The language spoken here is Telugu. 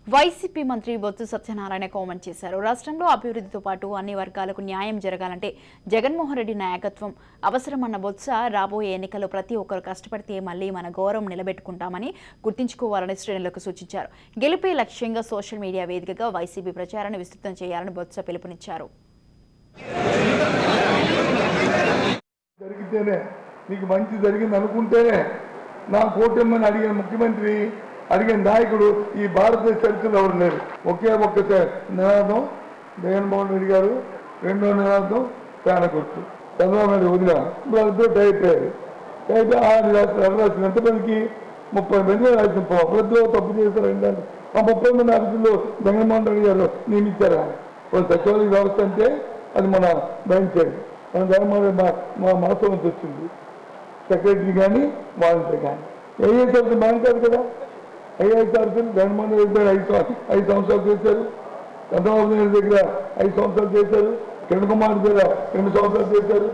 వైసీపీ మంత్రి బొత్స సత్యనారాయణ కామెంట్ చేశారు. రాష్ట్రంలో అభివృద్ధితో పాటు అన్ని వర్గాలకు న్యాయం జరగాలంటే జగన్మోహన్ రెడ్డి నాయకత్వం అవసరమన్న బొత్స రాబోయే ఎన్నికల్లో ప్రతి ఒక్కరు కష్టపడితే మళ్లీ మన గౌరవం నిలబెట్టుకుంటామని గుర్తుంచుకోవాలని శ్రేణులకు సూచించారు. గెలిపే లక్ష్యంగా సోషల్ మీడియా వేదికగా వైసీపీ ప్రచారాన్ని విస్తృతం చేయాలని బొత్స పిలుపునిచ్చారు. మీకు మంచి జరిగింది అనుకుంటేనే నా కోటమ్మని అడిగిన ముఖ్యమంత్రి అడిగిన నాయకుడు ఈ భారతదేశ చరిత్రలో ఎవరు లేరు. ఒకే ఒక్క నినాదం జగన్మోహన్ రెడ్డి గారు, రెండో నినాదం పేన గుర్తు. చంద్రబాబు నాయుడు వదిలా ఇప్పుడు టైప్ రాసిన ఎంతమందికి 30 మంది రాసిన ప్రతి తప్పు చేశారు. ఆ 30 మంది అభివృద్ధిలో జగన్మోహన్ రెడ్డి గారు నియమించారా? సచివాలయ వ్యవస్థ అంటే అది మన బయలుదేరి మన జగన్మోహన్ రెడ్డి మా మనసు నుంచి వచ్చింది. సెక్రటరీ కానీ వాలంటీర్ కానీ ఐఏఎస్ ఆఫీసర్ మనం కాదు కదా. ఐఏఎస్ ఆఫీసర్ జగన్మోహన్ రెడ్డి గారు 5 సంవత్సరాలు చేశారు. చంద్రబాబు నాయుడు దగ్గర 5 సంవత్సరాలు చేశారు. కిరణ్ కుమార్ దగ్గర 2 సంవత్సరాలు చేశారు.